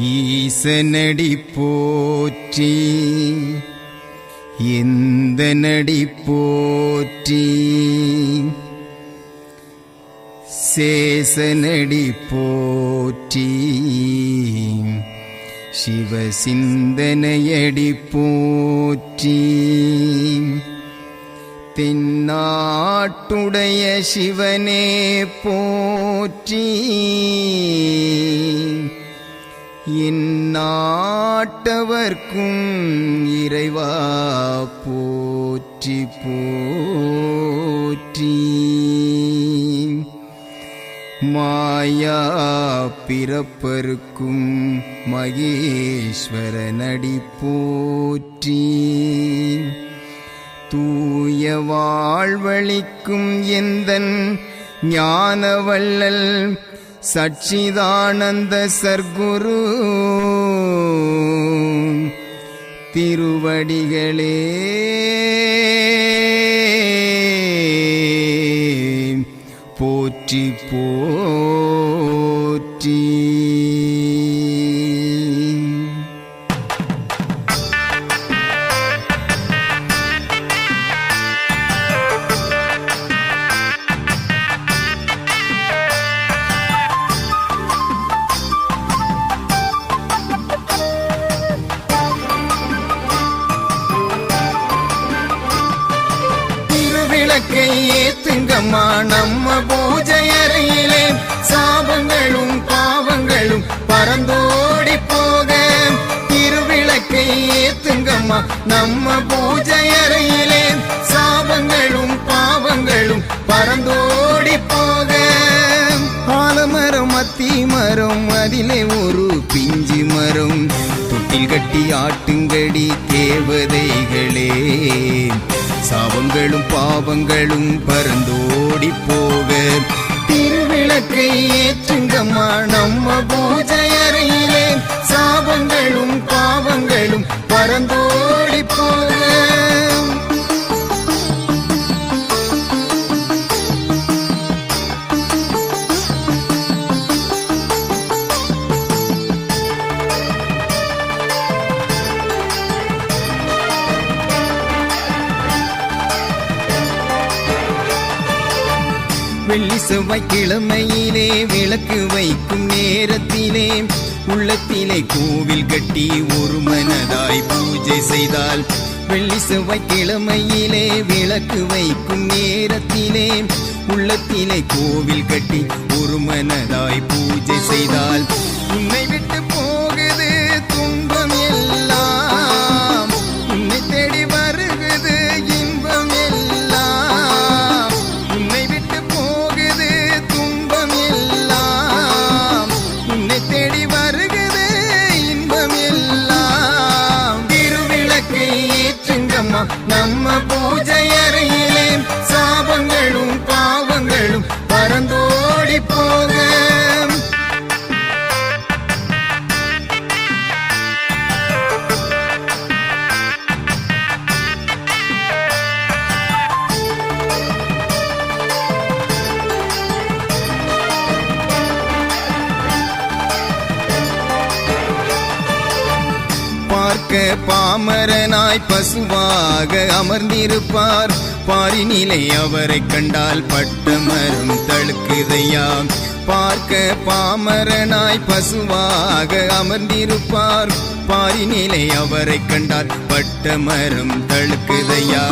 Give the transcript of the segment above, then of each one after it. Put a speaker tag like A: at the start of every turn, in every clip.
A: ஈசனடி போற்றி எந்தனடி போற்றி சேசனடி போற்றி சிவசிந்தனையடி போற்றி தென்னாட்டுடைய சிவனே போற்றி எந்நாட்டவர்க்கும் இறைவா போற்றி போற்றி மாயா பிறப்பருக்கும் மகேஸ்வரனடி போற்றி தூய வாழ்வளிக்கும் எந்தன் ஞானவள்ளல் சச்சிதானந்த சர்க்குரு திருவடிகளே போற்றி போற்றி. விளக்கை ஏத்துங்கம்மா நம்ம பூஜை அறையிலே சாபங்களும் பாவங்களும் பறந்தோடி போக. திருவிளக்கை ஏத்துங்கம்மா நம்ம பூஜை அறையிலே சாபங்களும் பாவங்களும் பறந்தோடி போக. ஆலமரம் அத்தி மரம் அதிலே ஒரு பிஞ்சு மரம் தொட்டில் கட்டி ஆட்டுங்கடி தேவதைகளே. சாபங்களும் பாவங்களும் பறந்தோடி போக. திருவிளக்கை ஏற்றுங்கம்மா நம்ம பூஜை அறையிலே சாபங்களும் பாவங்களும் பறந்தோடி போக. வெள்ளி செவ்வாய்க்கிழமையிலே விளக்கு வைக்கும் நேரத்திலே உள்ளத்திலே கோவில் கட்டி ஒரு மனதாய் பூஜை செய்தால். வெள்ளி செவ்வாய்க்கிழமையிலே விளக்கு வைக்கும் நேரத்திலே உள்ளத்திலே கோவில் கட்டி ஒரு மனதாய் பூஜை செய்தால். உன்னை விட்டு போகுது துன்பம் எல்லாம், உன்னை தேடி வருகுது இன்பம் எல்லாம். உன்னை விட்டு போகுது துன்பம் எல்லாம், உன்னை தேடி வருகுது இன்பம் எல்லாம். திருவிளக்கை ஏற்றுங்கம்மா நம்ம பூஜை அறையிலே சாபங்களும் பாவங்களும் பறந்தோடி போக. பார்க்க பாமரனாய் பசுவாக அமர்ந்திருப்பார். பாரினிலே அவரை கண்டால் பட்டமரம் தழுக்குதையா. பார்க்க பாமரனாய் பசுவாக அமர்ந்திருப்பார். பாரினிலே அவரை கண்டால் பட்டமரம் தழுக்குதையா.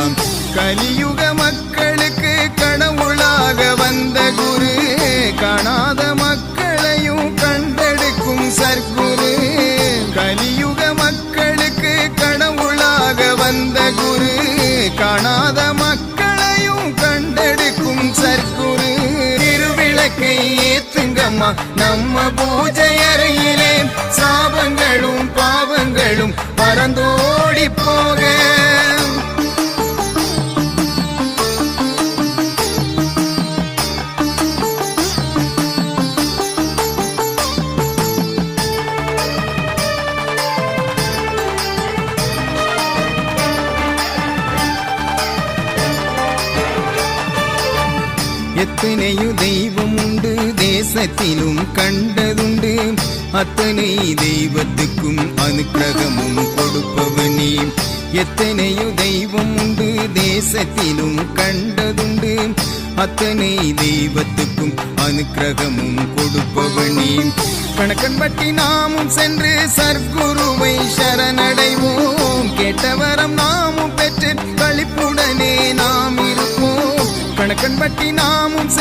A: கலியுக மக்களுக்கு கடவுளாக வந்த குரு, காணாத மக்களையும் கண்டெடுக்கும் சர்க்குரு. கலியுக மக்களுக்கு கடவுளாக வந்த குரு, காணாத மக்களையும் கண்டெடுக்கும் சர்க்குரு. திருவிளக்கை ஏத்துங்கம்மா நம்ம பூஜை அறையிலே சாபங்களும் பாவங்களும் பறந்தோடி போக. எத்தனையோ தெய்வம் உண்டு தேச தேசத்திலும் கண்டதுண்டு அத்தனை தெய்வத்துக்கும் அனுக்கிரகமும் கொடுப்பவனே எத்தனையோ தெய்வம் உண்டு தேசத்திலும் கண்டதுண்டு அத்தனை தெய்வத்துக்கும் அனுக்கிரகமும் கொடுப்பவனே கணக்கன் பட்டி நாமும் சென்று சர்க்குருவை சரணடைவோம் கேட்டவரம் நாமும் பெற்று களிப்புடனே நாம் இருப்போம் கணக்கன் பட்டி நாமும் சென்று